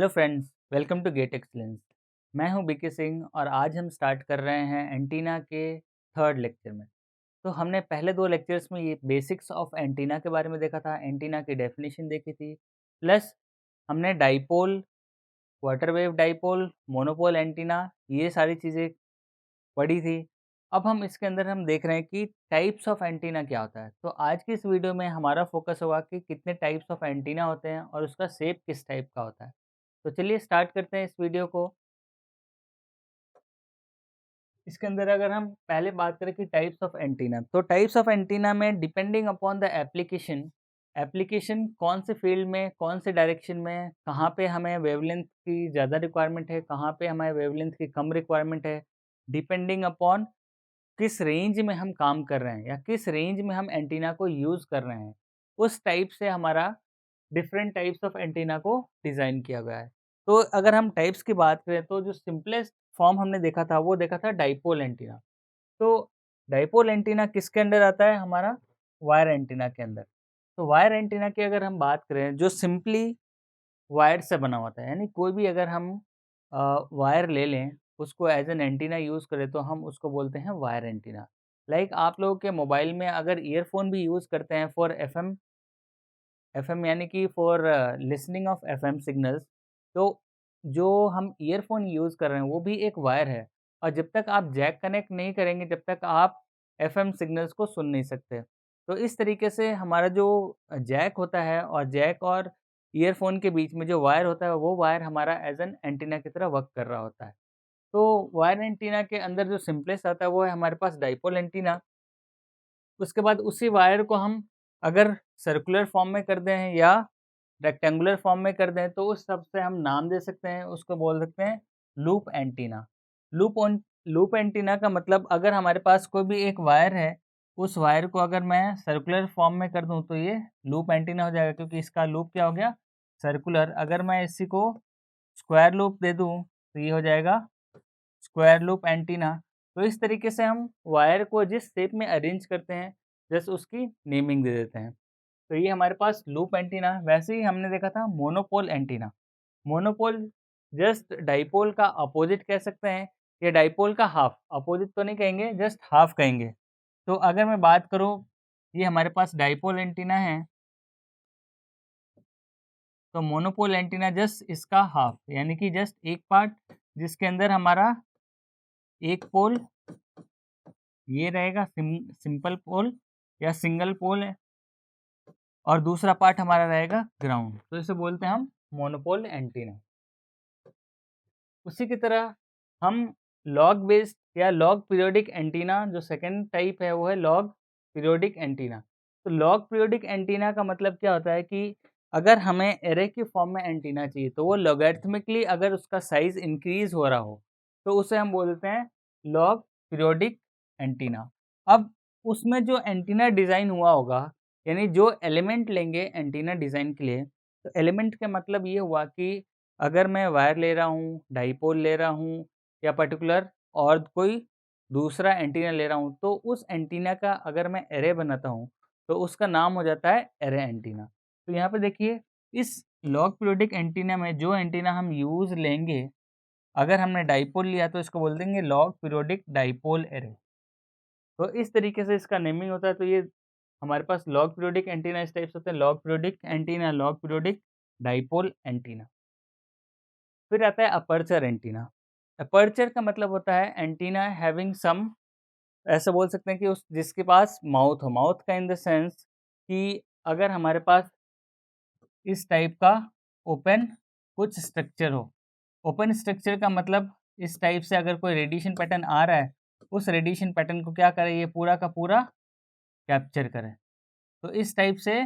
Hello friends, welcome to Gate Excellence. मैं हूं BK Singh और आज हम स्टार्ट कर रहे हैं एंटीना के थर्ड लेक्चर में। तो हमने पहले दो लेक्चर्स में ये बेसिक्स ऑफ एंटीना के बारे में देखा था, एंटीना की डेफिनेशन देखी थी, प्लस हमने dipole, quarter wave dipole, monopole antenna, ये सारी चीज़ें पढ़ी थी। अब हम इसके अंदर हम देख रहे हैं कि टाइप्स ऑफ एंटीना क्या होता है। तो आज की इस वीडियो में हमारा फोकस होगा कि कितने टाइप्स ऑफ एंटीना होते हैं और उसका शेप किस टाइप का होता है। तो चलिए स्टार्ट करते हैं इस वीडियो को। इसके अंदर अगर हम पहले बात करें कि टाइप्स ऑफ एंटीना, तो टाइप्स ऑफ एंटीना में depending upon the application, application कौन से फील्ड में, कौन से डायरेक्शन में, कहाँ पे हमें वेवलेंथ की ज़्यादा रिक्वायरमेंट है, कहाँ पे हमें वेवलेंथ की कम रिक्वायरमेंट है, डिपेंडिंग अपॉन किस रेंज में हम काम कर रहे हैं या किस रेंज में हम एंटीना को यूज़ कर रहे हैं, उस टाइप से हमारा डिफरेंट टाइप्स ऑफ एंटीना को डिज़ाइन किया गया है। तो अगर हम टाइप्स की बात करें तो जो सिंपलेस्ट फॉर्म हमने देखा था वो देखा था डाइपोल एंटीना। तो डाइपोल एंटीना किसके अंडर आता है? हमारा वायर एंटीना के अंदर। तो वायर एंटीना की अगर हम बात करें जो सिंपली वायर से बना होता है, यानी कोई भी अगर हम वायर ले लें, उसको एज एन एंटीना यूज़ करें तो हम उसको बोलते हैं वायर एंटीना। लाइक आप लोगों के मोबाइल में अगर ईयरफ़ोन भी यूज़ करते हैं फॉर एफएम, एफएम यानी कि for listening of FM signals, तो जो हम ईयरफ़ोन यूज़ कर रहे हैं वो भी एक वायर है और जब तक आप जैक कनेक्ट नहीं करेंगे जब तक आप एफएम सिग्नल्स को सुन नहीं सकते। तो इस तरीके से हमारा जो जैक होता है और जैक और ईयरफ़ोन के बीच में जो वायर होता है वो वायर हमारा एज़ एन एंटीना की तरह वर्क कर रहा होता है। तो वायर एंटीना के अंदर जो सिम्पलेस्ट आता है वो है हमारे पास डाइपोल एंटीना। उसके बाद उसी वायर को हम अगर सर्कुलर फॉर्म में कर दें या रेक्टेंगुलर फॉर्म में कर दें तो उस हिसाब से हम नाम दे सकते हैं, उसको बोल सकते हैं लूप एंटीना। लूप एंटीना का मतलब अगर हमारे पास कोई भी एक वायर है, उस वायर को अगर मैं सर्कुलर फॉर्म में कर दूं तो ये लूप एंटीना हो जाएगा, क्योंकि इसका लूप क्या हो गया? सर्कुलर। अगर मैं इसी को स्क्वायर लूप दे दूं तो ये हो जाएगा स्क्वायर लूप एंटीना। तो इस तरीके से हम वायर को जिस शेप में अरेंज करते हैं, जस्ट उसकी नेमिंग दे देते हैं। तो ये हमारे पास लूप एंटीना। वैसे ही हमने देखा था monopole antenna. Monopole just dipole का अपोजिट कह सकते हैं या डाइपोल का हाफ। अपोजिट तो नहीं कहेंगे, जस्ट हाफ कहेंगे। तो अगर मैं बात करूँ, ये हमारे पास डाइपोल एंटीना है, तो मोनोपोल एंटीना जस्ट इसका हाफ, यानी कि जस्ट एक पार्ट जिसके अंदर हमारा एक पोल ये रहेगा, सिंपल पोल या सिंगल पोल है, और दूसरा पार्ट हमारा रहेगा ग्राउंड। तो इसे बोलते हैं हम मोनोपोल एंटीना। उसी की तरह हम लॉग बेस्ड या लॉग पीरियोडिक एंटीना, जो सेकंड टाइप है वो है लॉग पीरियोडिक एंटीना। तो लॉग पीरियोडिक एंटीना का मतलब क्या होता है कि अगर हमें एरे के फॉर्म में एंटीना चाहिए तो वो लॉगरिथमिकली अगर उसका साइज इंक्रीज हो रहा हो तो उसे हम बोलते हैं लॉग पीरियोडिक एंटीना। अब उसमें जो एंटीना डिज़ाइन हुआ होगा, यानी जो एलिमेंट लेंगे एंटीना डिज़ाइन के लिए, तो एलिमेंट का मतलब ये हुआ कि अगर मैं वायर ले रहा हूँ, डाइपोल ले रहा हूँ या पर्टिकुलर और कोई दूसरा एंटीना ले रहा हूँ, तो उस एंटीना का अगर मैं एरे बनाता हूँ, तो उसका नाम हो जाता है एरे एंटीना। तो यहाँ पे देखिए, इस लॉग पीरियोडिक एंटीना में जो एंटीना हम यूज़ लेंगे, अगर हमने डाइपोल लिया तो इसको बोल देंगे लॉग पीरियोडिक डाइपोल एरे। तो इस तरीके से इसका नेमिंग होता है। तो ये हमारे पास लॉग पीरियोडिक एंटीना इस टाइप से होते हैं, log periodic antenna, log periodic dipole antenna. फिर आता है अपर्चर एंटीना। अपर्चर का मतलब होता है एंटीना हैविंग सम, ऐसा बोल सकते हैं कि उस जिसके पास माउथ हो। माउथ का इन द सेंस कि अगर हमारे पास इस टाइप का ओपन कुछ स्ट्रक्चर हो। ओपन स्ट्रक्चर का मतलब इस टाइप से अगर कोई रेडिएशन पैटर्न आ रहा है, उस रेडिएशन पैटर्न को क्या करे, ये पूरा का पूरा कैप्चर करे। तो इस टाइप से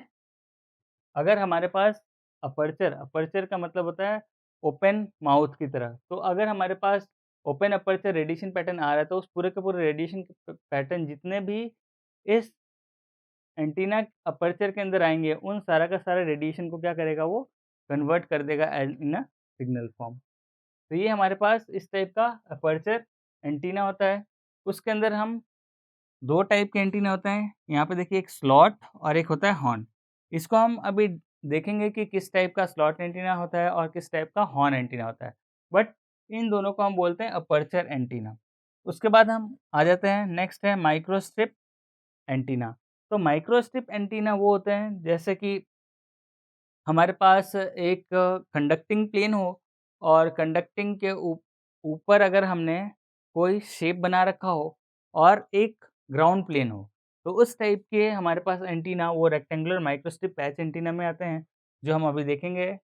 अगर हमारे पास अपर्चर, अपर्चर का मतलब होता है ओपन माउथ की तरह। तो अगर हमारे पास ओपन अपर्चर रेडिएशन पैटर्न आ रहा है तो उस पूरे के पूरे रेडिएशन पैटर्न जितने भी इस एंटीना अपर्चर के अंदर आएंगे, उन सारा का सारा रेडिएशन को क्या करेगा, वो कन्वर्ट कर देगा इन अ सिग्नल फॉर्म। तो ये हमारे पास इस टाइप का अपर्चर एंटीना होता है। उसके अंदर हम 2 टाइप के एंटीना होते हैं। यहाँ पे देखिए, एक स्लॉट और एक होता है हॉर्न। इसको हम अभी देखेंगे कि किस टाइप का स्लॉट एंटीना होता है और किस टाइप का हॉर्न एंटीना होता है। बट इन दोनों को हम बोलते हैं अपर्चर एंटीना। उसके बाद हम आ जाते हैं, नेक्स्ट है माइक्रोस्ट्रिप एंटीना। तो माइक्रोस्ट्रिप एंटीना वो होते हैं जैसे कि हमारे पास एक कंडक्टिंग प्लेन हो और कंडक्टिंग के ऊपर अगर हमने कोई शेप बना रखा हो और एक ग्राउंड प्लेन हो, तो उस टाइप के हमारे पास एंटीना वो रेक्टेंगुलर माइक्रोस्ट्रिप पैच एंटीना में आते हैं, जो हम अभी देखेंगे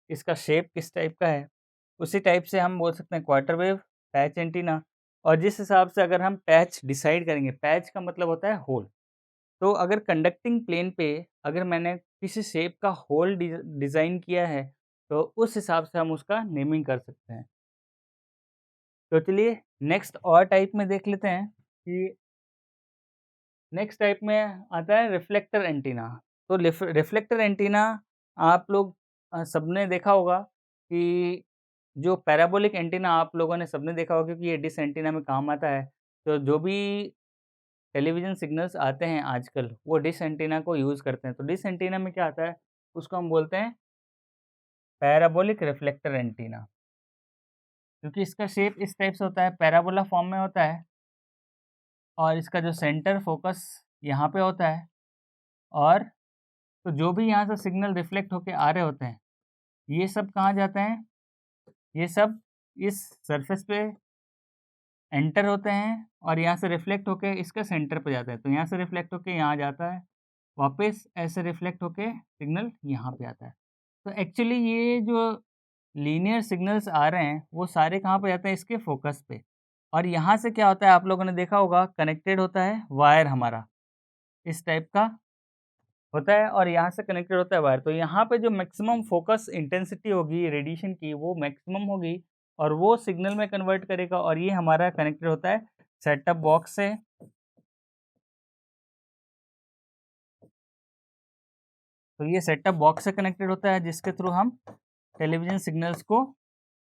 इसका शेप किस टाइप का है। उसी टाइप से हम बोल सकते हैं क्वार्टर वेव पैच एंटीना। और जिस हिसाब से अगर हम पैच डिसाइड करेंगे, पैच का मतलब होता है होल। तो अगर कंडक्टिंग प्लेन पे अगर मैंने किसी शेप का होल डिज़ाइन किया है, तो उस हिसाब से हम उसका नेमिंग कर सकते हैं। तो चलिए नेक्स्ट और टाइप में देख लेते हैं कि नेक्स्ट टाइप में आता है रिफ्लेक्टर एंटीना। तो रिफ्लेक्टर एंटीना आप लोग सबने देखा होगा कि जो पैराबोलिक एंटीना आप लोगों ने सबने देखा होगा, क्योंकि ये डिश एंटीना में काम आता है। तो जो भी टेलीविज़न सिग्नल्स आते हैं आजकल, वो डिश एंटीना को यूज़ करते हैं। तो डिश एंटीना में क्या आता है, उसको हम बोलते हैं पैराबोलिक रिफ्लेक्टर एंटीना, क्योंकि इसका शेप इस टाइप से होता है, पैराबोला फॉर्म में होता है और इसका जो सेंटर फ़ोकस यहाँ पे होता है। और तो जो भी यहाँ से सिग्नल रिफ्लेक्ट होके आ रहे होते हैं, ये सब कहाँ जाते हैं? ये सब इस सरफेस पे एंटर होते हैं और यहाँ से रिफ्लेक्ट होके इसके सेंटर पे जाता है। तो यहाँ से रिफ्लेक्ट होके यहाँ जाता है, वापस ऐसे रिफ्लेक्ट होके सिग्नल यहाँ पे आता है। तो एक्चुअली ये जो लीनियर सिग्नल्स आ रहे हैं, वो सारे कहाँ पे जाते हैं? इसके फ़ोकस पे। और यहाँ से क्या होता है, आप लोगों ने देखा होगा, कनेक्टेड होता है वायर हमारा, इस टाइप का होता है और यहाँ से कनेक्टेड होता है वायर। तो यहाँ पे जो मैक्सिमम फ़ोकस इंटेंसिटी होगी रेडिएशन की, वो मैक्सिमम होगी और वो सिग्नल में कन्वर्ट करेगा और ये हमारा कनेक्टेड होता है सेट टॉप बॉक्स से। तो ये सेट टॉप बॉक्स से कनेक्टेड होता है, जिसके थ्रू हम टेलीविज़न सिग्नल्स को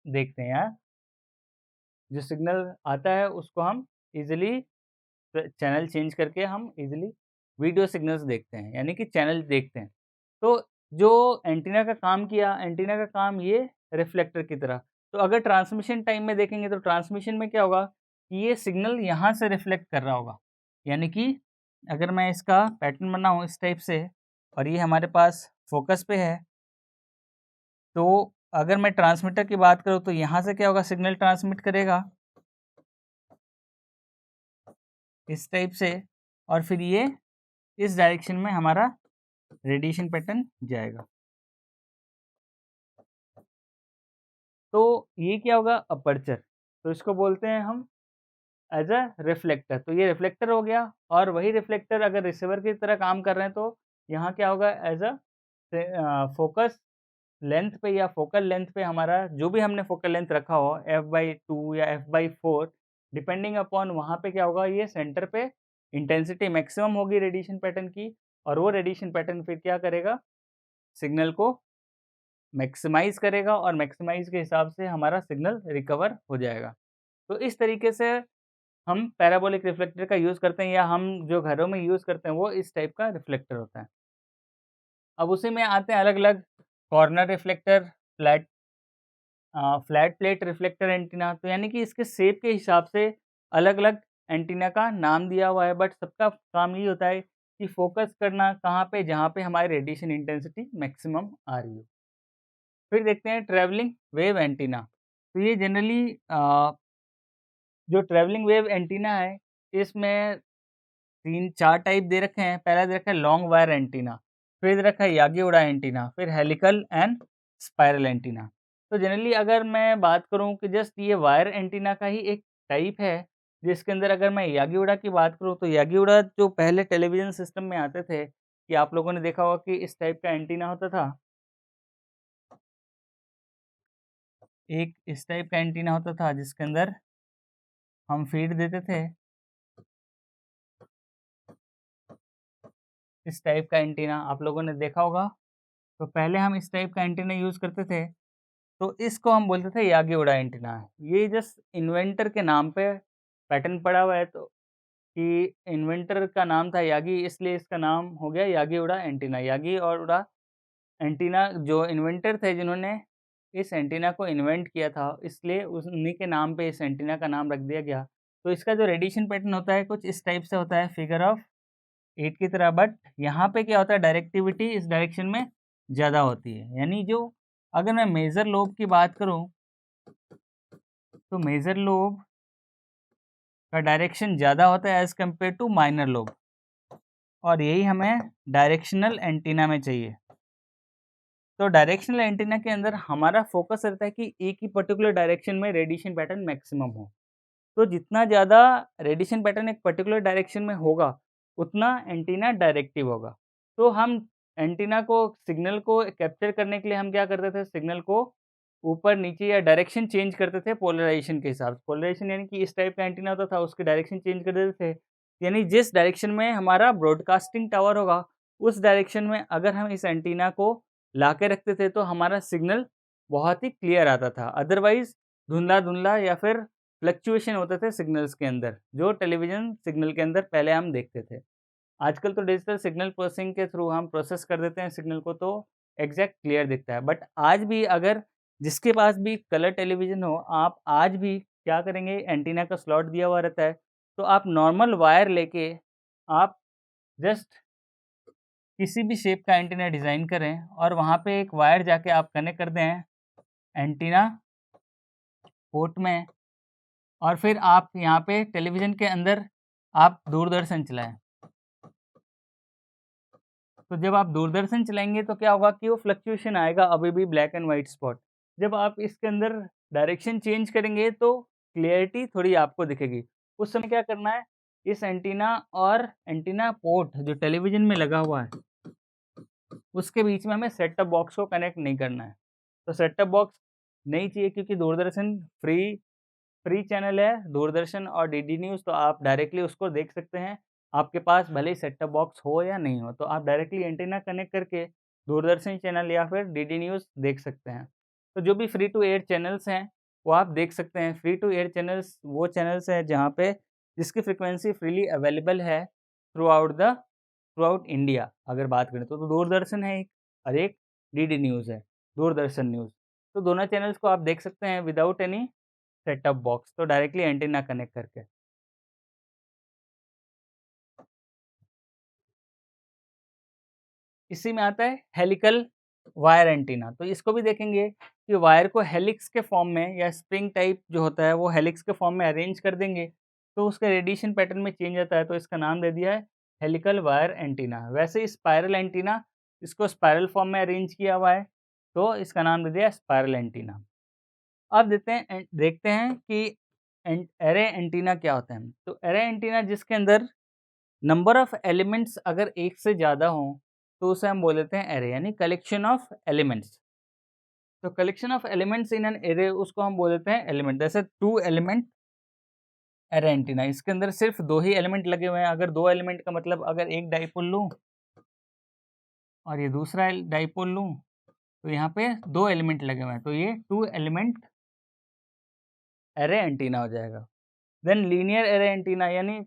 देखते हैं यार। जो सिग्नल आता है उसको हम ईज़िली चैनल चेंज करके हम ईज़िली वीडियो सिग्नल्स देखते हैं, यानी कि चैनल देखते हैं। तो जो एंटीना का काम किया, एंटीना का काम ये रिफ्लेक्टर की तरह। तो अगर ट्रांसमिशन टाइम में देखेंगे, तो ट्रांसमिशन में क्या होगा कि ये सिग्नल यहाँ से रिफ्लेक्ट कर रहा होगा। यानी कि अगर मैं इसका पैटर्न बनाऊँ इस टाइप से और ये हमारे पास फ़ोकस पे है, तो अगर मैं ट्रांसमीटर की बात करूँ तो यहाँ से क्या होगा, सिग्नल ट्रांसमिट करेगा इस टाइप से और फिर ये इस डायरेक्शन में हमारा रेडिएशन पैटर्न जाएगा। तो ये क्या होगा, अपर्चर। तो इसको बोलते हैं हम एज अ रिफ्लेक्टर। तो ये रिफ्लेक्टर हो गया और वही रिफ्लेक्टर अगर रिसीवर की तरह काम कर रहे हैं, तो यहाँ क्या होगा, एज अ फोकस लेंथ पे या फोकल लेंथ पे हमारा जो भी हमने फोकल लेंथ रखा हो f/2 या f/4, डिपेंडिंग अपॉन वहाँ पे क्या होगा, ये सेंटर पे इंटेंसिटी मैक्सिमम होगी रेडिएशन पैटर्न की और वो रेडिएशन पैटर्न फिर क्या करेगा, सिग्नल को मैक्सिमाइज़ करेगा और मैक्सिमाइज़ के हिसाब से हमारा सिग्नल रिकवर हो जाएगा। तो इस तरीके से हम पैराबोलिक रिफ्लेक्टर का यूज़ करते हैं, या हम जो घरों में यूज़ करते हैं वो इस टाइप का रिफ्लेक्टर होता है। अब उसी में आते हैं अलग-अलग corner reflector, flat plate reflector antenna. तो यानी कि इसके शेप के हिसाब से अलग-अलग एंटीना का नाम दिया हुआ है, बट सबका काम यही होता है कि फ़ोकस करना कहाँ पे, जहाँ पे हमारी रेडिएशन इंटेंसिटी मैक्सिमम आ रही हो। फिर देखते हैं ट्रैवलिंग वेव एंटीना। तो ये जनरली जो ट्रैवलिंग वेव एंटीना है, इसमें 3-4 टाइप दे रखे हैं। पहला दे रखा है लॉन्ग वायर एंटीना, फिर दे रखा है यागी-उड़ा एंटीना, फिर हेलिकल एंड स्पाइरल एंटीना। तो जनरली अगर मैं बात करूँ कि जस्ट ये वायर एंटीना का ही एक टाइप है, जिसके अंदर अगर मैं यागी-उड़ा की बात करूँ, तो यागी-उड़ा जो पहले टेलीविज़न सिस्टम में आते थे, कि आप लोगों ने देखा होगा कि इस टाइप का एंटीना होता था। एक इस टाइप का एंटीना होता था जिसके अंदर हम फ़ीड देते थे, इस टाइप का एंटीना आप लोगों ने देखा होगा। तो पहले हम इस टाइप का एंटीना यूज़ करते थे, तो इसको हम बोलते थे यागी-उड़ा एंटीना। ये जस्ट इन्वेंटर के नाम पे पैटर्न पड़ा हुआ है, तो कि इन्वेंटर का नाम था यागी, इसलिए इसका नाम हो गया यागी-उड़ा एंटीना। यागी और उड़ा एंटीना जो इन्वेंटर थे जिन्होंने इस एंटीना को इन्वेंट किया था, इसलिए उन्हीं के नाम पे इस एंटीना का नाम रख दिया गया। तो इसका जो रेडिएशन पैटर्न होता है कुछ इस टाइप से होता है, फिगर ऑफ 8 की तरह। बट यहाँ पे क्या होता है, डायरेक्टिविटी इस डायरेक्शन में ज़्यादा होती है। यानी जो अगर मैं मेजर लोब की बात करूँ तो मेजर लोब का डायरेक्शन ज़्यादा होता है as compare to minor lobe, और यही हमें डायरेक्शनल एंटीना में चाहिए। तो डायरेक्शनल एंटीना के अंदर हमारा फोकस रहता है कि एक ही पर्टिकुलर डायरेक्शन में रेडिएशन पैटर्न मैक्सिमम हो। तो जितना ज़्यादा रेडिएशन पैटर्न एक पर्टिकुलर डायरेक्शन में होगा, उतना एंटीना डायरेक्टिव होगा। तो हम एंटीना को सिग्नल को कैप्चर करने के लिए हम क्या करते थे, सिग्नल को ऊपर नीचे या डायरेक्शन चेंज करते थे पोलराइजेशन के हिसाब से। पोलराइजेशन यानी कि इस टाइप का एंटीना होता था, उसकी डायरेक्शन चेंज कर देते थे। यानी जिस डायरेक्शन में हमारा ब्रॉडकास्टिंग टावर होगा, उस डायरेक्शन में अगर हम इस एंटीना को ला के रखते थे तो हमारा सिग्नल बहुत ही क्लियर आता था। अदरवाइज़ धुंधला-धुंधला या फिर फ्लक्चुएशन होते थे सिग्नल्स के अंदर, जो टेलीविज़न सिग्नल के अंदर पहले हम देखते थे। आजकल तो डिजिटल सिग्नल प्रोसेसिंग के थ्रू हम प्रोसेस कर देते हैं सिग्नल को, तो एग्ज़ैक्ट क्लियर दिखता है। बट आज भी अगर जिसके पास भी कलर टेलीविज़न हो, आप आज भी क्या करेंगे, एंटीना का स्लॉट दिया हुआ रहता है, तो आप नॉर्मल वायर लेके आप जस्ट किसी भी शेप का एंटीना डिज़ाइन करें और वहाँ पे एक वायर जाके आप कनेक्ट कर दें एंटीना पोर्ट में, और फिर आप यहाँ पे टेलीविज़न के अंदर आप दूरदर्शन चलाएँ। तो जब आप दूरदर्शन चलाएँगे तो क्या होगा कि वो फ्लक्चुएशन आएगा, अभी भी ब्लैक एंड व्हाइट स्पॉट। जब आप इसके अंदर डायरेक्शन चेंज करेंगे तो क्लैरिटी थोड़ी आपको दिखेगी। उस समय क्या करना है, इस एंटीना और एंटीना पोर्ट जो टेलीविज़न में लगा हुआ है, उसके बीच में हमें सेट टॉप बॉक्स को कनेक्ट नहीं करना है। तो सेट टॉप बॉक्स नहीं चाहिए, क्योंकि दूरदर्शन फ्री चैनल है, दूरदर्शन और डीडी न्यूज़, तो आप डायरेक्टली उसको देख सकते हैं। आपके पास भले ही सेट टॉप बॉक्स हो या नहीं हो, तो आप डायरेक्टली एंटीना कनेक्ट करके दूरदर्शन चैनल या फिर डीडी न्यूज़ देख सकते हैं। तो जो भी फ्री टू एयर चैनल्स हैं, वो आप देख सकते हैं। फ्री टू एयर चैनल्स वो चैनल्स हैं जहाँ पे जिसकी फ्रीक्वेंसी फ्रीली अवेलेबल है थ्रू आउट इंडिया। अगर बात करें तो दूरदर्शन है एक, और एक डीडी न्यूज़ है, दूरदर्शन न्यूज़। तो दोनों चैनल्स को आप देख सकते हैं without any set top box, तो डायरेक्टली एंटीना कनेक्ट करके। इसी में आता है हेलिकल वायर एंटीना। तो इसको भी देखेंगे कि वायर को हेलिक्स के फॉर्म में या स्प्रिंग टाइप जो होता है वो हेलिक्स के फॉर्म में अरेंज कर देंगे, तो उसका रेडिएशन पैटर्न में चेंज आता है, तो इसका नाम दे दिया है हेलिकल वायर एंटीना। वैसे ही स्पाइरल एंटीना, इसको स्पाइरल फॉर्म में अरेंज किया हुआ है, तो इसका नाम दे दिया है स्पाइरल एंटीना। अब देखते हैं कि एरे एंटीना क्या होता है। तो एरे एंटीना जिसके अंदर नंबर ऑफ एलिमेंट्स अगर एक से ज़्यादा हों, तो उसे हम बोल देते हैं एरे, यानी कलेक्शन ऑफ एलिमेंट्स। तो collection of elements in an array, उसको हम बोल देते हैं एलिमेंट। जैसे 2 एलिमेंट एरे एंटीना, इसके अंदर सिर्फ 2 ही एलिमेंट लगे हुए हैं। अगर 2 एलिमेंट का मतलब अगर एक डाइपोल लूँ और ये दूसरा डाइपोल लूँ, तो यहाँ पे 2 एलिमेंट लगे हुए हैं, तो ये 2 एलिमेंट एरे एंटीना हो जाएगा। देन लीनियर एरे एंटीना, यानी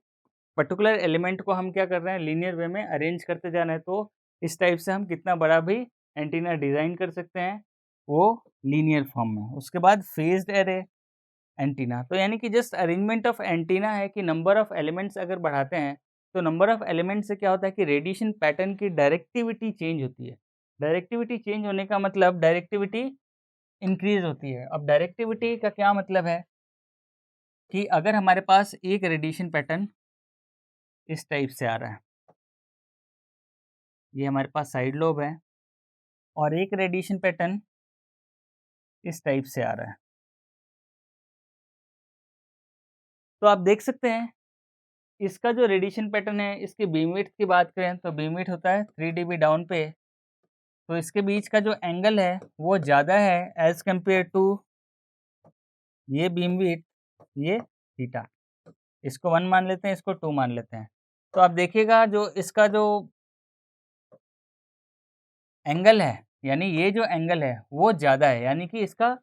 पर्टिकुलर एलिमेंट को हम क्या कर रहे हैं, लीनियर वे में अरेंज करते जा रहे हैं, तो इस टाइप से हम कितना बड़ा भी एंटीना डिज़ाइन कर सकते हैं, वो लीनियर फॉर्म में। उसके बाद फेज्ड एरे एंटीना, तो यानी कि जस्ट अरेंजमेंट ऑफ एंटीना है कि नंबर ऑफ एलिमेंट्स अगर बढ़ाते हैं, तो नंबर ऑफ एलिमेंट्स से क्या होता है कि रेडिएशन पैटर्न की डायरेक्टिविटी चेंज होती है। डायरेक्टिविटी चेंज होने का मतलब डायरेक्टिविटी इंक्रीज़ होती है। अब डायरेक्टिविटी का क्या मतलब है कि अगर हमारे पास एक रेडिएशन पैटर्न इस टाइप से आ रहा है, ये हमारे पास साइड लोब है, और एक रेडिएशन पैटर्न इस टाइप से आ रहा है, तो आप देख सकते हैं इसका जो रेडिएशन पैटर्न है, इसकी बीम विड्थ की बात करें तो बीम विड्थ होता है 3 dB डाउन पे, तो इसके बीच का जो एंगल है वो ज़्यादा है एज़ कम्पेयर टू ये बीम विड्थ, ये थीटा। इसको 1 मान लेते हैं, इसको 2 मान लेते हैं। तो आप देखिएगा जो इसका जो एंगल है, यानी ये जो एंगल है वो ज़्यादा है, यानी कि इसका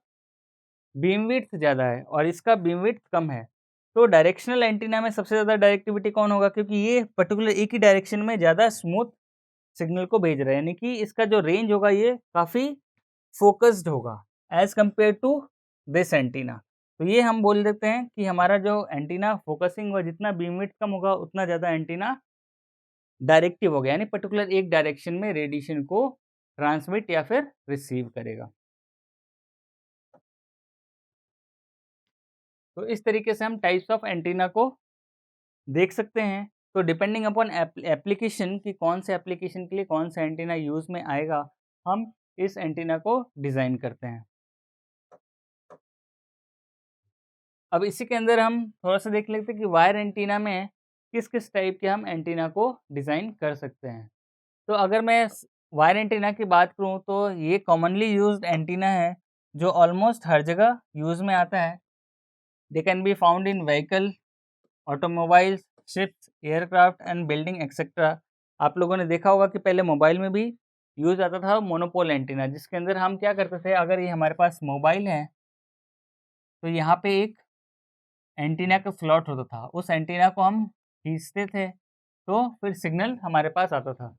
बीम विड्थ ज़्यादा है और इसका बीम विड्थ कम है। तो डायरेक्शनल एंटीना में सबसे ज़्यादा डायरेक्टिविटी कौन होगा, क्योंकि ये पर्टिकुलर एक ही डायरेक्शन में ज़्यादा स्मूथ सिग्नल को भेज रहा है, यानी कि इसका जो रेंज होगा ये काफ़ी फोकस्ड होगा as compare to this antenna. तो ये हम बोल देते हैं कि हमारा जो एंटीना फोकसिंग और जितना बीम विड्थ कम होगा उतना ज़्यादा एंटीना डायरेक्टिव हो गया, यानी पर्टिकुलर एक डायरेक्शन में रेडिएशन को ट्रांसमिट या फिर रिसीव करेगा। तो इस तरीके से हम टाइप्स ऑफ एंटीना को देख सकते हैं। तो डिपेंडिंग अपॉन एप्लीकेशन कि कौन से एप्लीकेशन के लिए कौन सा एंटीना यूज़ में आएगा, हम इस एंटीना को डिज़ाइन करते हैं। अब इसी के अंदर हम थोड़ा-सा देख लेते हैं कि वायर एंटीना में किस-किस टाइप के हम एंटीना को डिज़ाइन कर सकते हैं। तो अगर मैं वायर एंटीना की बात करूँ तो ये कॉमनली यूज्ड एंटीना है जो ऑलमोस्ट हर जगह यूज़ में आता है। They can be found in vehicle, automobiles, ships, aircraft and building etcetera. आप लोगों ने देखा होगा कि पहले मोबाइल में भी यूज़ आता था मोनोपोल एंटीना, जिसके अंदर हम क्या करते थे, अगर ये हमारे पास मोबाइल है तो यहाँ पे एक एंटीना का स्लॉट होता था, उस एंटीना को हम खींचते थे, तो फिर सिग्नल हमारे पास आता था।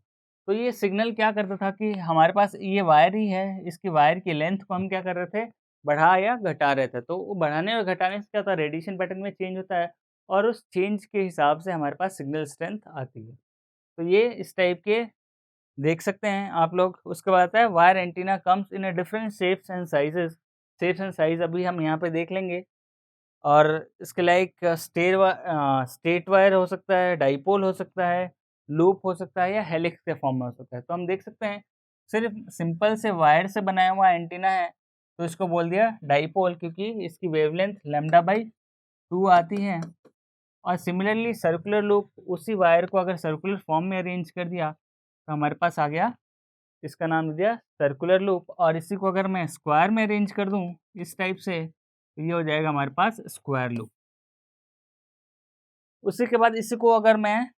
तो ये सिग्नल क्या करता था कि हमारे पास ये वायर ही है, इसकी वायर की लेंथ को हम क्या कर रहे थे, बढ़ा या घटा रहे थे। तो वो बढ़ाने और घटाने से क्या होता है, रेडिएशन पैटर्न में चेंज होता है और उस चेंज के हिसाब से हमारे पास सिग्नल स्ट्रेंथ आती है। तो ये इस टाइप के देख सकते हैं आप लोग। उसके बाद आता है wire antenna comes in a different shapes and sizes. Shapes and size अभी हम यहाँ पे देख लेंगे। और इसके लाइक स्ट्रेट वायर हो सकता है, डाइपोल हो सकता है, लूप हो सकता है या हेलिक्स के फॉर्म में हो सकता है। तो हम देख सकते हैं सिर्फ़ सिंपल से वायर से बनाया हुआ एंटीना है, तो इसको बोल दिया डाइपोल, क्योंकि इसकी वेवलेंथ λ/2 आती है। और सिमिलरली सर्कुलर लूप, उसी वायर को अगर सर्कुलर फॉर्म में अरेंज कर दिया, तो हमारे पास आ गया, इसका नाम दे दिया सर्कुलर लूप। और इसी को अगर मैं स्क्वायर में अरेंज कर दूँ इस टाइप से, तो ये हो जाएगा हमारे पास स्क्वायर लूप। उसी के बाद इसी को अगर मैं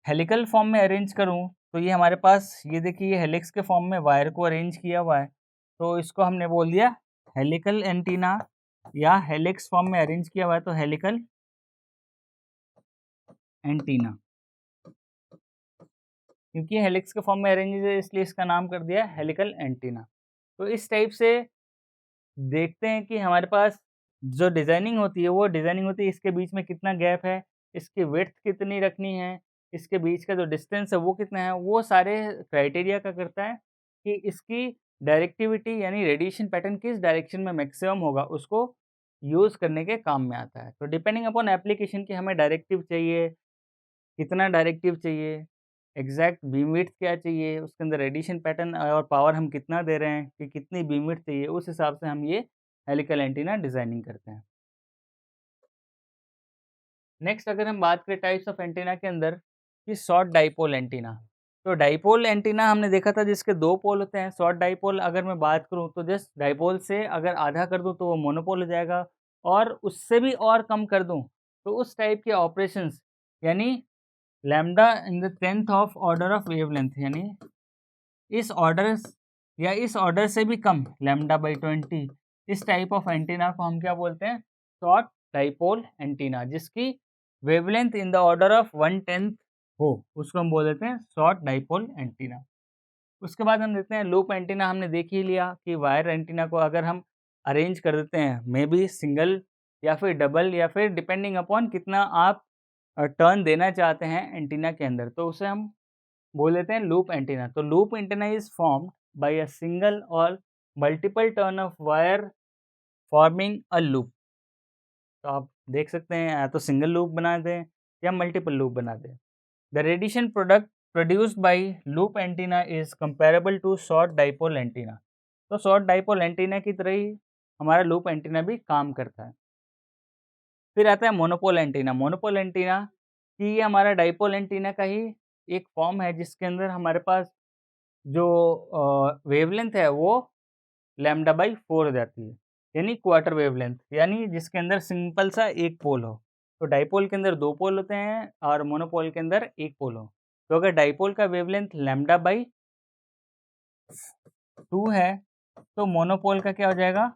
हेलिकल फॉर्म में अरेंज करूँ, तो ये हमारे पास, ये देखिए, ये हेलिक्स के फॉर्म में वायर को अरेंज किया हुआ है, तो इसको हमने बोल दिया हेलिकल एंटीना, या हेलिक्स फॉर्म में अरेंज किया हुआ है तो हेलिकल एंटीना। क्योंकि हेलिक्स के फॉर्म में अरेंज है इसलिए इसका नाम कर दिया हेलिकल एंटीना। तो इस टाइप से देखते हैं कि हमारे पास जो डिज़ाइनिंग होती है, वो डिज़ाइनिंग होती है इसके बीच में कितना गैप है, इसकी विड्थ कितनी रखनी है, इसके बीच का जो डिस्टेंस है वो कितना है, वो सारे क्राइटेरिया क्या करता है कि इसकी डायरेक्टिविटी यानी रेडिएशन पैटर्न किस डायरेक्शन में मैक्सिमम होगा, उसको यूज़ करने के काम में आता है। तो डिपेंडिंग अपॉन एप्लीकेशन कि हमें डायरेक्टिव चाहिए, कितना डायरेक्टिव चाहिए, एग्ज़ैक्ट बीम विड्थ क्या चाहिए, उसके अंदर रेडिएशन पैटर्न और पावर हम कितना दे रहे हैं, कि कितनी बीम विड्थ चाहिए, उस हिसाब से हम ये हेलिकल एंटीना डिज़ाइनिंग करते हैं। नेक्स्ट अगर हम बात करें टाइप्स ऑफ एंटीना के अंदर कि शॉर्ट डाइपोल एंटीना। तो डाइपोल एंटीना हमने देखा था जिसके 2 पोल होते हैं। शॉर्ट डाइपोल अगर मैं बात करूँ तो जस्ट डाइपोल से अगर आधा कर दूँ तो वो मोनोपोल हो जाएगा, और उससे भी और कम कर दूँ तो उस टाइप के ऑपरेशंस, यानी lambda in the 10th of order of wavelength, यानी इस ऑर्डर या इस ऑर्डर से भी कम λ/20, इस टाइप ऑफ एंटीना को हम क्या बोलते हैं, शॉर्ट डाइपोल एंटीना, जिसकी wavelength in the order of 1/10 हो, उसको हम बोल देते हैं शॉर्ट डाइपोल एंटीना। उसके बाद हम देखते हैं लूप एंटीना। हमने देख ही लिया कि वायर एंटीना को अगर हम अरेंज कर देते हैं, मे बी सिंगल या फिर डबल या फिर डिपेंडिंग अपॉन कितना आप टर्न देना चाहते हैं एंटीना के अंदर, तो उसे हम बोल देते हैं लूप एंटीना। तो loop antenna is formed by a single or multiple turn of wire forming a loop. तो आप देख सकते हैं या तो सिंगल लूप बना दें या मल्टीपल लूप बना दें। The radiation product produced by loop antenna is comparable to short dipole antenna. तो शॉर्ट डाइपोल एंटीना की तरह ही हमारा लूप एंटीना भी काम करता है। फिर आता है मोनोपोल एंटीना। मोनोपोल एंटीना कि ये हमारा डाइपोल एंटीना का ही एक फॉर्म है, जिसके अंदर हमारे पास जो वेवलेंथ है वो λ/4 हो जाती है, यानी क्वार्टर वेवलेंथ, यानी जिसके अंदर सिंपल सा एक पोल हो। तो डाइपोल के अंदर 2 पोल होते हैं और मोनोपोल के अंदर 1 पोल हो। तो अगर डाइपोल का वेवलेंथ λ/2 है, तो मोनोपोल का क्या हो जाएगा,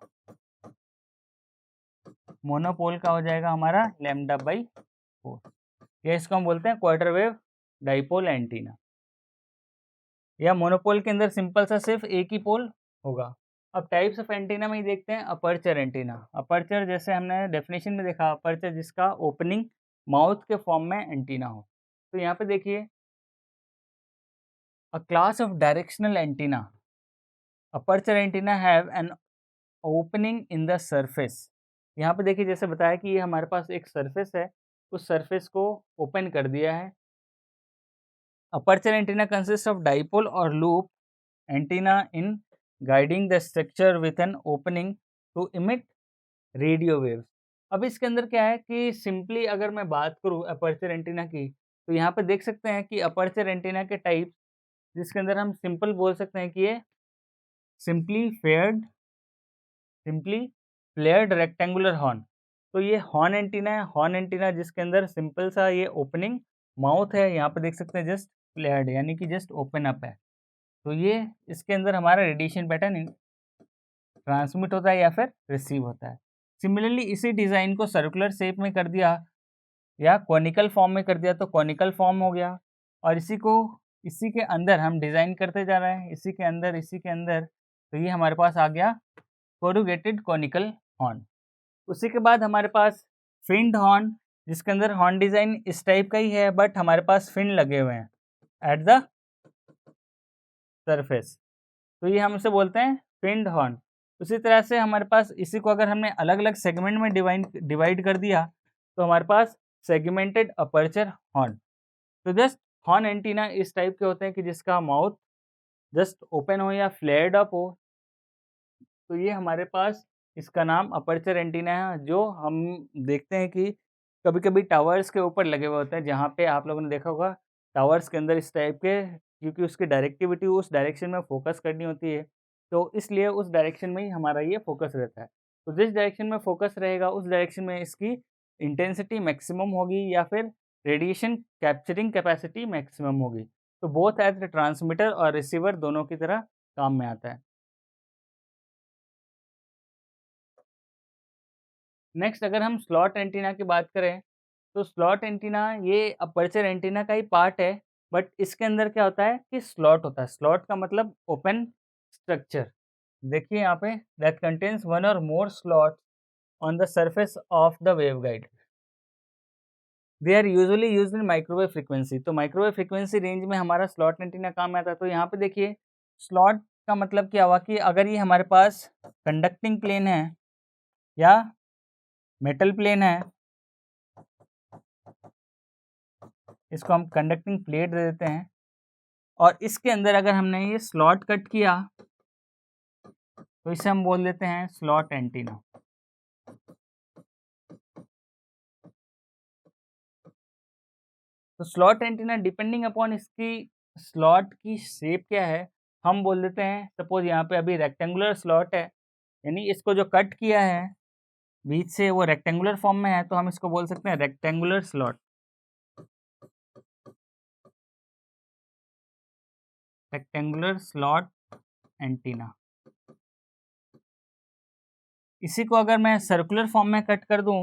मोनोपोल का हो जाएगा हमारा λ/4। या इसको हम बोलते हैं क्वार्टर वेव डाइपोल एंटीना। या मोनोपोल के अंदर सिंपल सा सिर्फ एक ही पोल होगा। अब टाइप्स ऑफ एंटीना में ही देखते हैं अपर्चर एंटीना। अपर्चर जैसे हमने डेफिनेशन में देखा, अपर्चर जिसका ओपनिंग माउथ के फॉर्म में एंटीना हो। तो यहाँ पे देखिए, अ class of directional antenna, aperture antenna have an opening in the surface. यहाँ पे देखिए जैसे बताया कि ये हमारे पास एक सरफेस है, उस सरफेस को ओपन कर दिया है। Aperture antenna consist of dipole or loop antenna in guiding the structure with an opening to emit radio waves. अब इसके अंदर क्या है कि सिंपली अगर मैं बात करूँ अपर्चर एंटीना की, तो यहाँ पे देख सकते हैं कि अपर्चर एंटीना के टाइप, जिसके अंदर हम सिंपल बोल सकते हैं कि ये सिंपली फ्लेयर्ड रेक्टेंगुलर हॉर्न। तो ये हॉर्न एंटीना है, हॉर्न एंटीना जिसके अंदर सिंपल सा ये ओपनिंग माउथ है, यहाँ पे देख सकते हैं जस्ट फ्लेयर्ड यानी कि जस्ट ओपन अप है। तो ये इसके अंदर हमारा रेडिएशन पैटर्न ट्रांसमिट होता है या फिर रिसीव होता है। सिमिलरली इसी डिज़ाइन को सर्कुलर शेप में कर दिया या कॉनिकल फॉर्म में कर दिया तो कॉनिकल फॉर्म हो गया, और इसी के अंदर हम डिज़ाइन करते जा रहे हैं, इसी के अंदर तो ये हमारे पास आ गया कोरुगेटेड कॉनिकल हॉर्न। उसी के बाद हमारे पास फिन्ड हॉर्न, जिसके अंदर हॉर्न डिज़ाइन इस टाइप का ही है बट हमारे पास फिन लगे हुए हैं एट द सरफेस, तो ये हम इसे बोलते हैं फिन्ड हॉर्न। उसी तरह से हमारे पास इसी को अगर हमने अलग अलग सेगमेंट में डिवाइड कर दिया तो हमारे पास सेगमेंटेड अपर्चर हॉर्न। तो जस्ट हॉर्न एंटीना इस टाइप के होते हैं कि जिसका माउथ जस्ट ओपन हो या फ्लेयर्ड अप हो, तो ये हमारे पास इसका नाम अपर्चर एंटीना है, जो हम देखते हैं कि कभी-कभी टावर्स के ऊपर लगे हुए होते हैं, जहाँ पे आप लोगों ने देखा होगा टावर्स के अंदर इस टाइप के, क्योंकि उसकी डायरेक्टिविटी उस डायरेक्शन में फोकस करनी होती है, तो इसलिए उस डायरेक्शन में ही हमारा ये फोकस रहता है। तो जिस डायरेक्शन में फोकस रहेगा उस डायरेक्शन में इसकी इंटेंसिटी मैक्सिमम होगी या फिर रेडिएशन कैप्चरिंग कैपेसिटी मैक्सिमम होगी। तो बोथ एज द ट्रांसमीटर और रिसीवर दोनों की तरह काम में आता है। नेक्स्ट अगर हम स्लॉट एंटीना की बात करें, तो स्लॉट एंटीना ये अपर्चर एंटीना का ही पार्ट है, बट इसके अंदर क्या होता है कि स्लॉट होता है। स्लॉट का मतलब ओपन स्ट्रक्चर। देखिए यहाँ पे that contains one or more slot on the surface of the waveguide. They are usually used in microwave frequency. तो माइक्रोवेव फ्रीक्वेंसी रेंज में हमारा स्लॉट एंटीना काम में आता है। तो यहाँ पे देखिए स्लॉट का मतलब क्या हुआ कि अगर ये हमारे पास कंडक्टिंग प्लेन है या मेटल प्लेन है, इसको हम कंडक्टिंग प्लेट दे देते हैं, और इसके अंदर अगर हमने ये स्लॉट कट किया तो इसे हम बोल देते हैं स्लॉट एंटीना। तो स्लॉट एंटीना डिपेंडिंग अपॉन इसकी स्लॉट की शेप क्या है, हम बोल देते हैं, सपोज यहाँ पे अभी रेक्टेंगुलर स्लॉट है, यानी इसको जो कट किया है बीच से वो रेक्टेंगुलर फॉर्म में है, तो हम इसको बोल सकते हैं rectangular slot. Rectangular slot antenna. इसी को अगर मैं सर्कुलर फॉर्म में कट कर दूं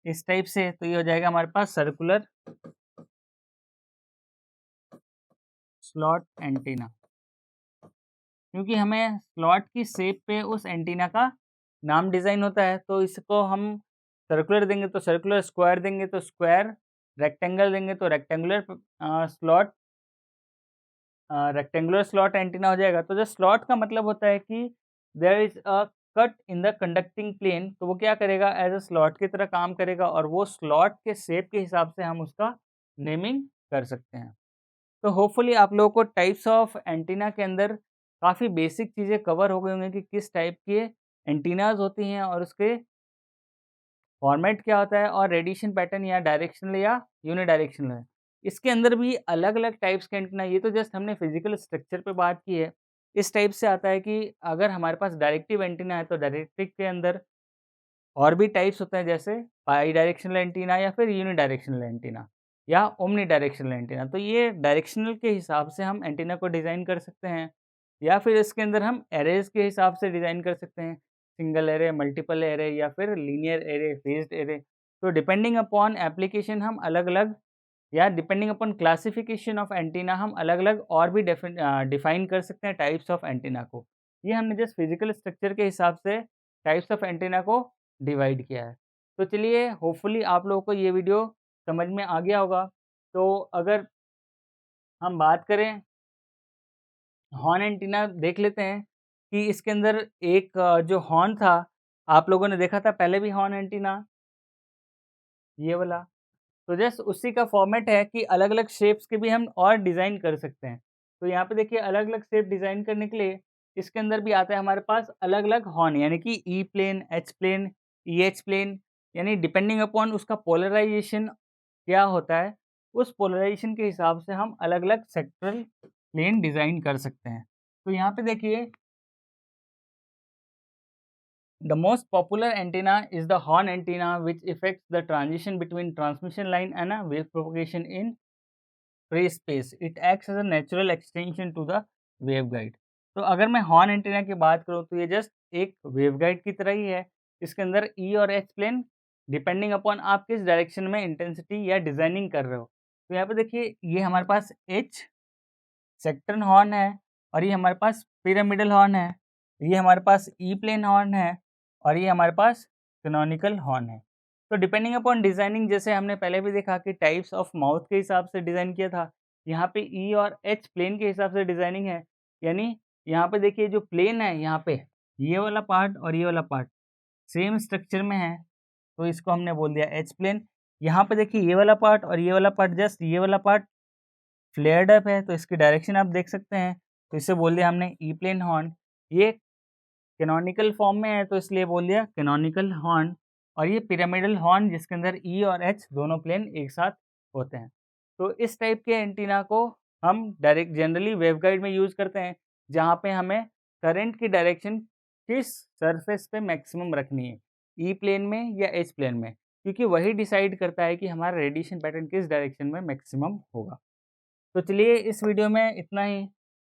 इस टाइप से, तो ये हो जाएगा हमारे पास सर्कुलर स्लॉट एंटीना। क्योंकि हमें स्लॉट की शेप पे उस एंटीना का नाम डिज़ाइन होता है, तो इसको हम सर्कुलर देंगे तो सर्कुलर, स्क्वायर देंगे तो स्क्वायर, रेक्टेंगल देंगे तो रेक्टेंगुलर रेक्टेंगुलर स्लॉट एंटीना हो जाएगा। तो जो स्लॉट का मतलब होता है कि there is a cut in the conducting plane, तो वो क्या करेगा एज अ स्लॉट की तरह काम करेगा, और वो स्लॉट के शेप के हिसाब से हम उसका नेमिंग कर सकते हैं। तो होपफुली आप लोगों को टाइप्स ऑफ एंटीना के अंदर काफ़ी बेसिक चीज़ें कवर हो गई होंगी कि किस टाइप के एंटीनाज होती हैं और उसके फॉर्मेट क्या होता है, और रेडिएशन पैटर्न या डायरेक्शनल या यूनिडायरेक्शनल है। इसके अंदर भी अलग-अलग टाइप्स के एंटीना, ये तो जस्ट हमने फिजिकल स्ट्रक्चर पे बात की है। इस टाइप से आता है कि अगर हमारे पास डायरेक्टिव एंटीना है तो डायरेक्टिव के अंदर और भी टाइप्स होते हैं, जैसे बाई डायरेक्शनल एंटीना या फिर यूनिडायरेक्शनल एंटीना या ओमनी डायरेक्शनल एंटीना। तो ये डायरेक्शनल के हिसाब से हम एंटीना को डिज़ाइन कर सकते हैं, या फिर इसके अंदर हम एरेज़ के हिसाब से डिज़ाइन कर सकते हैं, सिंगल एरे, मल्टीपल एरे या फिर लीनियर एरे, फेज्ड एरे। तो डिपेंडिंग अपॉन एप्लीकेशन हम अलग-अलग या depending upon classification of antenna हम अलग-अलग और भी डिफाइन कर सकते हैं टाइप्स ऑफ एंटीना को। ये हमने जस्ट फिजिकल स्ट्रक्चर के हिसाब से टाइप्स ऑफ एंटीना को डिवाइड किया है। तो चलिए होपफुली आप लोगों को ये वीडियो समझ में आ गया होगा। तो अगर हम बात करें हॉर्न एंटीना देख लेते हैं कि इसके अंदर एक जो हॉर्न था, आप लोगों ने देखा था पहले भी हॉर्न एंटीना, ये वाला। तो जस्ट उसी का फॉर्मेट है कि अलग-अलग शेप्स के भी हम और डिज़ाइन कर सकते हैं। तो यहाँ पे देखिए अलग-अलग शेप डिज़ाइन करने के लिए इसके अंदर भी आता है हमारे पास अलग-अलग हॉर्न, यानी कि E plane, H plane, EH plane, यानी डिपेंडिंग अपॉन उसका पोलराइज़ेशन क्या होता है, उस पोलराइज़ेशन के हिसाब से हम अलग-अलग सेक्टरल प्लेन डिज़ाइन कर सकते हैं। तो यहाँ पे देखिए the most popular antenna is the horn antenna, which affects the transition between transmission line and a wave propagation in free space. It acts as a natural extension to the waveguide. तो अगर मैं horn antenna की बात करूँ तो ये just एक waveguide की तरह ही है। इसके अंदर ई और एच प्लेन डिपेंडिंग अपॉन आप किस डायरेक्शन में इंटेंसिटी या डिजाइनिंग कर रहे हो। तो यहाँ पे देखिए ये हमारे पास एच सेक्टर्न हॉर्न है और ये हमारे पास पिरामिडल हॉर्न है, ये हमारे पास ई प्लेन हॉर्न है और ये हमारे पास कैनोनिकल हॉर्न है। तो डिपेंडिंग अपॉन डिज़ाइनिंग, जैसे हमने पहले भी देखा कि टाइप्स ऑफ माउथ के हिसाब से डिज़ाइन किया था, यहाँ पे ई और एच प्लेन के हिसाब से डिज़ाइनिंग है। यानी यहाँ पे देखिए जो प्लेन है, यहाँ पे ये वाला पार्ट और ये वाला पार्ट सेम स्ट्रक्चर में है, तो इसको हमने बोल दिया एच प्लेन। यहाँ पे देखिए ये वाला पार्ट और ये वाला पार्ट, जस्ट ये वाला पार्ट फ्लेयर्ड अप है, तो इसकी डायरेक्शन आप देख सकते हैं, तो इसे बोल दिया हमने ई प्लेन हॉर्न। ये कैनोनिकल फॉर्म में है तो इसलिए बोल दिया कैनोनिकल हॉर्न। और ये पिरामिडल हॉर्न जिसके अंदर ई और एच दोनों प्लेन एक साथ होते हैं। तो इस टाइप के एंटीना को हम डायरेक्ट जनरली वेवगाइड में यूज़ करते हैं, जहाँ पे हमें करंट की डायरेक्शन किस सरफेस पे मैक्सिमम रखनी है, ई प्लेन में या एच प्लेन में, क्योंकि वही डिसाइड करता है कि हमारा रेडिएशन पैटर्न किस डायरेक्शन में मैक्सिमम होगा। तो चलिए इस वीडियो में इतना ही।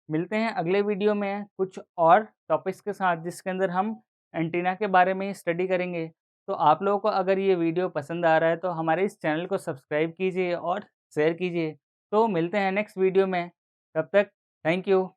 मिलते हैं अगले वीडियो में कुछ और टॉपिक्स के साथ, जिसके अंदर हम एंटीना के बारे में स्टडी करेंगे। तो आप लोगों को अगर ये वीडियो पसंद आ रहा है तो हमारे इस चैनल को सब्सक्राइब कीजिए और शेयर कीजिए। तो मिलते हैं नेक्स्ट वीडियो में, तब तक थैंक यू।